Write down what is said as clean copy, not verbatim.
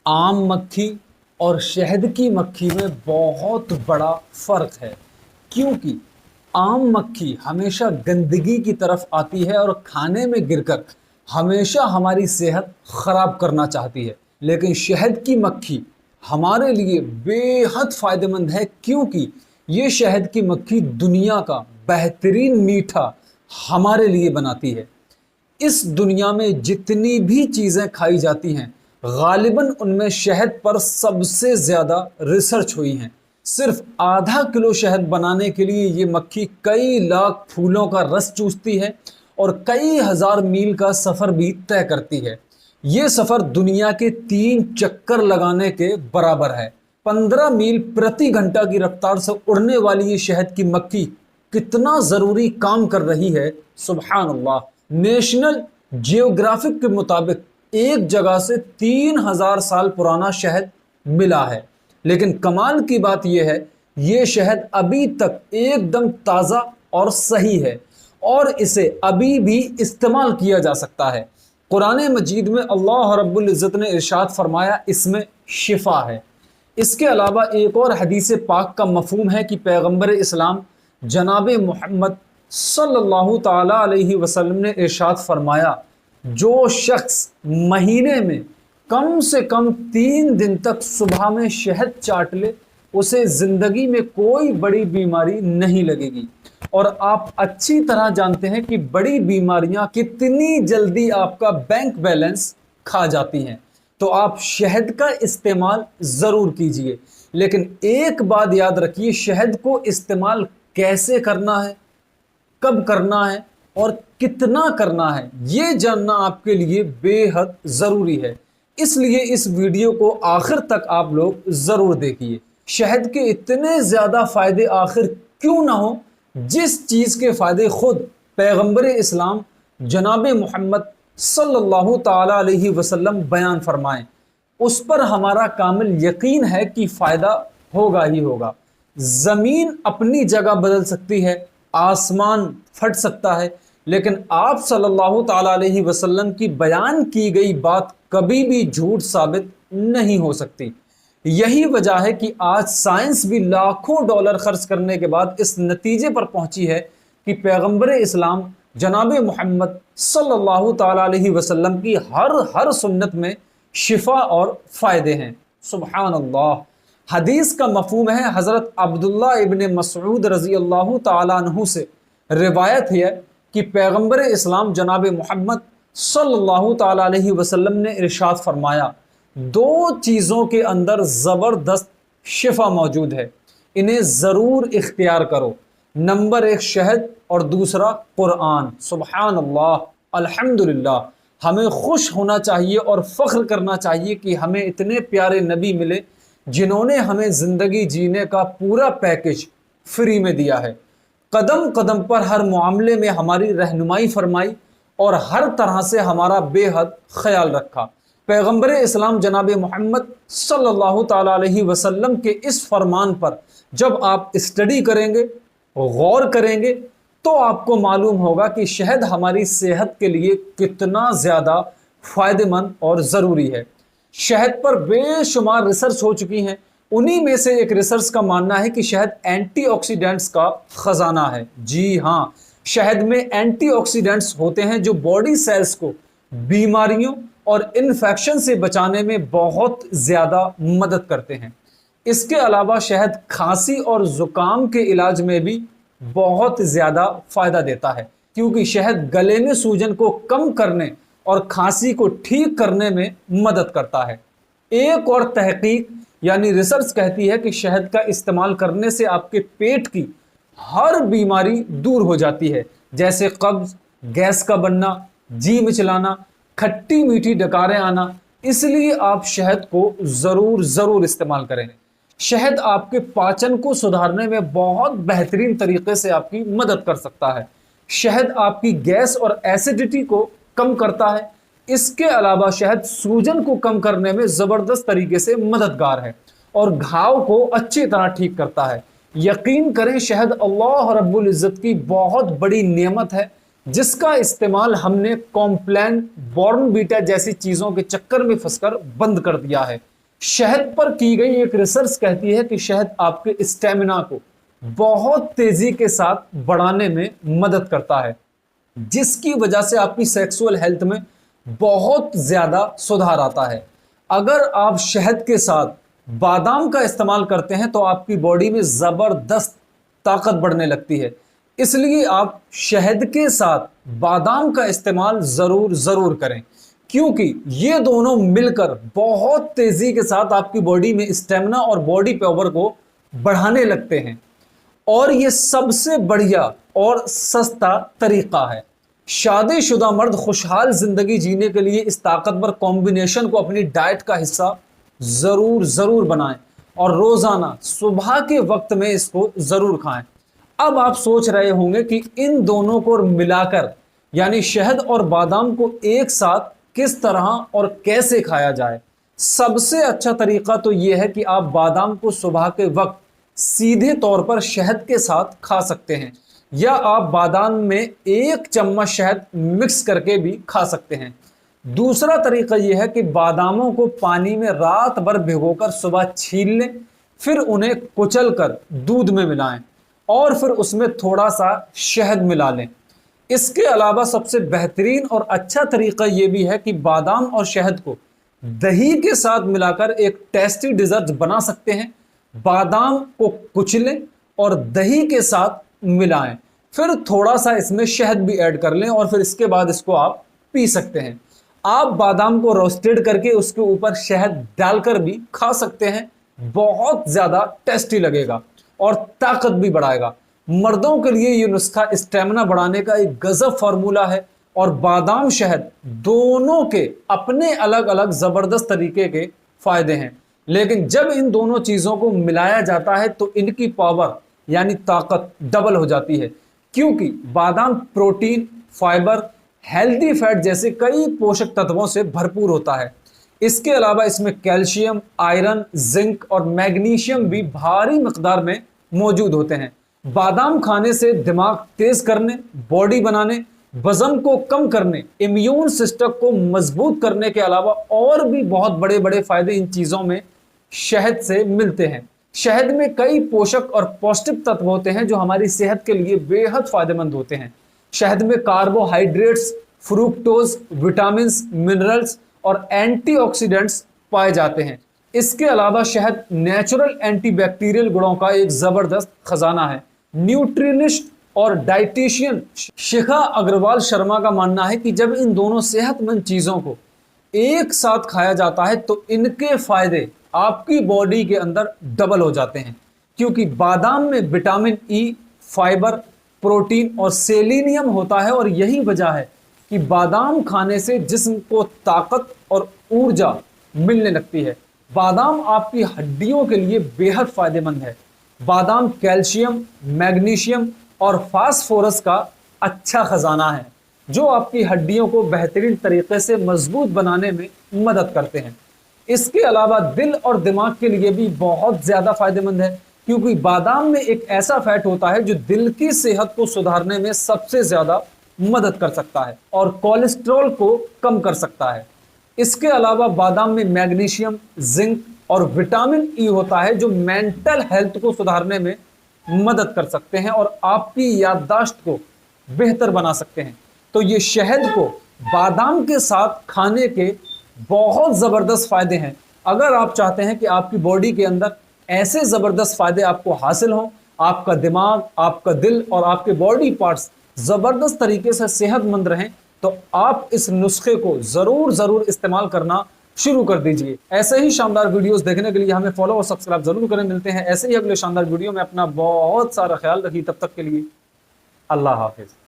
आम मक्खी और शहद की मक्खी में बहुत बड़ा फ़र्क है, क्योंकि आम मक्खी हमेशा गंदगी की तरफ आती है और खाने में गिरकर हमेशा हमारी सेहत ख़राब करना चाहती है। लेकिन शहद की मक्खी हमारे लिए बेहद फ़ायदेमंद है, क्योंकि ये शहद की मक्खी दुनिया का बेहतरीन मीठा हमारे लिए बनाती है। इस दुनिया में जितनी भी चीज़ें खाई जाती हैं, गालिबन उनमें शहद पर सबसे ज़्यादा रिसर्च हुई हैं। सिर्फ आधा किलो शहद बनाने के लिए ये मक्खी कई लाख फूलों का रस चूसती है और कई हज़ार मील का सफ़र भी तय करती है। ये सफ़र दुनिया के 3 चक्कर लगाने के बराबर है। 15 मील प्रति घंटा की रफ्तार से उड़ने वाली ये शहद की मक्खी कितना ज़रूरी काम कर रही है, सुभान अल्लाह। नेशनल जियोग्राफिक के मुताबिक एक जगह से 3000 साल पुराना शहद मिला है, लेकिन कमाल की बात यह है, ये शहद अभी तक एकदम ताज़ा और सही है और इसे अभी भी इस्तेमाल किया जा सकता है। कुरान मजीद में अल्लाह रब्बुल इज़्ज़त ने इरशाद फरमाया, इसमें शिफा है। इसके अलावा एक और हदीस पाक का मफहूम है कि पैगंबर इस्लाम जनाब मोहम्मद सल्लल्लाहु ताला अलैहि वसल्लम ने इरशाद फरमाया, जो शख्स महीने में कम से कम 3 दिन तक सुबह में शहद चाट ले, उसे ज़िंदगी में कोई बड़ी बीमारी नहीं लगेगी। और आप अच्छी तरह जानते हैं कि बड़ी बीमारियां कितनी जल्दी आपका बैंक बैलेंस खा जाती हैं। तो आप शहद का इस्तेमाल ज़रूर कीजिए, लेकिन एक बात याद रखिए, शहद को इस्तेमाल कैसे करना है, कब करना है और कितना करना है, ये जानना आपके लिए बेहद ज़रूरी है। इसलिए इस वीडियो को आखिर तक आप लोग ज़रूर देखिए। शहद के इतने ज़्यादा फ़ायदे आखिर क्यों ना हो, जिस चीज़ के फ़ायदे खुद पैगंबर इस्लाम जनाब मोहम्मद सल्लल्लाहु ताला अलैहि वसल्लम बयान फरमाएं, उस पर हमारा कामिल यकीन है कि फ़ायदा होगा ही होगा। ज़मीन अपनी जगह बदल सकती है, आसमान फट सकता है, लेकिन आप सल्लल्लाहु ताला अलैहि वसल्लम की बयान की गई बात कभी भी झूठ साबित नहीं हो सकती। यही वजह है कि आज साइंस भी लाखों डॉलर खर्च करने के बाद इस नतीजे पर पहुंची है कि पैगंबर इस्लाम जनाब मोहम्मद सल्लल्लाहु ताला अलैहि वसल्लम की हर सुन्नत में शिफा और फ़ायदे हैं। सुभान अल्लाह। हदीस का मफहूम है, हज़रत अब्दुल्ला इब्न मसऊद रज़ी अल्लाह ताला अन्हु से रिवायत है कि पैगंबर इस्लाम जनाब मोहम्मद सल्लल्लाहु ताला अलैहि वसल्लम ने इरशाद फरमाया, 2 चीज़ों के अंदर ज़बरदस्त शिफा मौजूद है, इन्हें ज़रूर इख्तियार करो। नंबर 1 शहद और दूसरा कुरान। सुभान अल्लाह, अल्हम्दुलिल्लाह। हमें खुश होना चाहिए और फ़ख्र करना चाहिए कि हमें इतने प्यारे नबी मिले जिन्होंने हमें ज़िंदगी जीने का पूरा पैकेज फ्री में दिया है। कदम कदम पर हर मामले में हमारी रहनुमाई फरमाई और हर तरह से हमारा बेहद ख्याल रखा। पैगंबर इस्लाम जनाब मोहम्मद सल्लल्लाहु ताला अलैहि वसल्लम के इस फरमान पर जब आप स्टडी करेंगे, गौर करेंगे, तो आपको मालूम होगा कि शहद हमारी सेहत के लिए कितना ज़्यादा फ़ायदेमंद और ज़रूरी है। शहद पर बेशुमार रिसर्च हो चुकी हैं। उन्हीं में से एक रिसर्च का मानना है कि शहद एंटीऑक्सीडेंट्स का ख़जाना है। जी हाँ, शहद में एंटीऑक्सीडेंट्स होते हैं जो बॉडी सेल्स को बीमारियों और इन्फेक्शन से बचाने में बहुत ज़्यादा मदद करते हैं। इसके अलावा शहद खांसी और ज़ुकाम के इलाज में भी बहुत ज़्यादा फ़ायदा देता है, क्योंकि शहद गले में सूजन को कम करने और खांसी को ठीक करने में मदद करता है। एक और तहकीक यानी रिसर्च कहती है कि शहद का इस्तेमाल करने से आपके पेट की हर बीमारी दूर हो जाती है, जैसे कब्ज़, गैस का बनना, जी मिचलाना, खट्टी मीठी डकारें आना। इसलिए आप शहद को ज़रूर इस्तेमाल करें। शहद आपके पाचन को सुधारने में बहुत बेहतरीन तरीके से आपकी मदद कर सकता है। शहद आपकी गैस और एसिडिटी को कम करता है। इसके अलावा शहद सूजन को कम करने में ज़बरदस्त तरीके से मददगार है और घाव को अच्छी तरह ठीक करता है। यकीन करें, शहद अल्लाह रब्बुल इज़्ज़त की बहुत बड़ी नेमत है, जिसका इस्तेमाल हमने कॉम्प्लान, बॉर्नवीटा जैसी चीज़ों के चक्कर में फंसकर बंद कर दिया है। शहद पर की गई एक रिसर्च कहती है कि शहद आपके स्टेमिना को बहुत तेजी के साथ बढ़ाने में मदद करता है, जिसकी वजह से आपकी सेक्सुअल हेल्थ में बहुत ज्यादा सुधार आता है। अगर आप शहद के साथ बादाम का इस्तेमाल करते हैं तो आपकी बॉडी में जबरदस्त ताकत बढ़ने लगती है। इसलिए आप शहद के साथ बादाम का इस्तेमाल जरूर जरूर करें, क्योंकि ये दोनों मिलकर बहुत तेजी के साथ आपकी बॉडी में स्टेमिना और बॉडी पावर को बढ़ाने लगते हैं। और ये सबसे बढ़िया और सस्ता तरीका है। शादीशुदा मर्द खुशहाल जिंदगी जीने के लिए इस ताकतवर कॉम्बिनेशन को अपनी डाइट का हिस्सा जरूर जरूर बनाएं और रोजाना सुबह के वक्त में इसको जरूर खाएं। अब आप सोच रहे होंगे कि इन दोनों को मिलाकर यानी शहद और बादाम को एक साथ किस तरह और कैसे खाया जाए। सबसे अच्छा तरीका तो यह है कि आप बादाम को सुबह के वक्त सीधे तौर पर शहद के साथ खा सकते हैं, या आप बादाम में 1 चम्मच शहद मिक्स करके भी खा सकते हैं। दूसरा तरीका यह है कि बादामों को पानी में रात भर भिगोकर सुबह छील लें, फिर उन्हें कुचलकर दूध में मिलाएं और फिर उसमें थोड़ा सा शहद मिला लें। इसके अलावा सबसे बेहतरीन और अच्छा तरीका यह भी है कि बादाम और शहद को दही के साथ मिलाकर एक टेस्टी डिजर्ट बना सकते हैं। बादाम को कुचलें और दही के साथ मिलाएं, फिर थोड़ा सा इसमें शहद भी ऐड कर लें और फिर इसके बाद इसको आप पी सकते हैं। आप बादाम को रोस्टेड करके उसके ऊपर शहद डालकर भी खा सकते हैं, बहुत ज्यादा टेस्टी लगेगा और ताकत भी बढ़ाएगा। मर्दों के लिए ये नुस्खा स्टेमिना बढ़ाने का एक गजब फार्मूला है और बादाम शहद दोनों के अपने अलग अलग जबरदस्त तरीके के फायदे हैं, लेकिन जब इन दोनों चीजों को मिलाया जाता है तो इनकी पावर यानी ताकत डबल हो जाती है, क्योंकि बादाम प्रोटीन, फाइबर, हेल्दी फैट जैसे कई पोषक तत्वों से भरपूर होता है। इसके अलावा इसमें कैल्शियम, आयरन, जिंक और मैग्नीशियम भी भारी मिकदार में मौजूद होते हैं। बादाम खाने से दिमाग तेज करने, बॉडी बनाने, वजन को कम करने, इम्यून सिस्टम को मजबूत करने के अलावा और भी बहुत बड़े बड़े फायदे इन चीजों में शहद से मिलते हैं। शहद में कई पोषक और पौष्टिक तत्व होते हैं जो हमारी सेहत के लिए बेहद फायदेमंद होते हैं। शहद में कार्बोहाइड्रेट्स, फ्रुक्टोज, विटामिन्स, मिनरल्स और एंटीऑक्सीडेंट्स पाए जाते हैं। इसके अलावा शहद नेचुरल एंटीबैक्टीरियल गुणों का एक जबरदस्त खजाना है। न्यूट्रिनिस्ट और डाइटिशियन शिखा अग्रवाल शर्मा का मानना है कि जब इन दोनों सेहतमंद चीजों को एक साथ खाया जाता है तो इनके फायदे आपकी बॉडी के अंदर डबल हो जाते हैं, क्योंकि बादाम में विटामिन ई, फाइबर, प्रोटीन और सेलेनियम होता है और यही वजह है कि बादाम खाने से जिस्म को ताकत और ऊर्जा मिलने लगती है। बादाम आपकी हड्डियों के लिए बेहद फायदेमंद है। बादाम कैल्शियम, मैग्नीशियम और फास्फोरस का अच्छा खजाना है जो आपकी हड्डियों को बेहतरीन तरीके से मजबूत बनाने में मदद करते हैं। इसके अलावा दिल और दिमाग के लिए भी बहुत ज्यादा फायदेमंद है, क्योंकि बादाम में एक ऐसा फैट होता है जो दिल की सेहत को सुधारने में सबसे ज्यादा मदद कर सकता है और कोलेस्ट्रॉल को कम कर सकता है। इसके अलावा बादाम में मैग्नीशियम, जिंक और विटामिन ई होता है जो मेंटल हेल्थ को सुधारने में मदद कर सकते हैं और आपकी याददाश्त को बेहतर बना सकते हैं। तो ये शहद को बादाम के साथ खाने के बहुत ज़बरदस्त फ़ायदे हैं। अगर आप चाहते हैं कि आपकी बॉडी के अंदर ऐसे ज़बरदस्त फ़ायदे आपको हासिल हों, आपका दिमाग, आपका दिल और आपके बॉडी पार्ट्स ज़बरदस्त तरीके से सेहतमंद रहें, तो आप इस नुस्खे को ज़रूर इस्तेमाल करना शुरू कर दीजिए। ऐसे ही शानदार वीडियोस देखने के लिए हमें फॉलो और सब्सक्राइब जरूर करें। मिलते हैं ऐसे ही अगले शानदार वीडियो में। अपना बहुत सारा ख्याल रखिए। तब तक के लिए अल्लाह हाफिज़।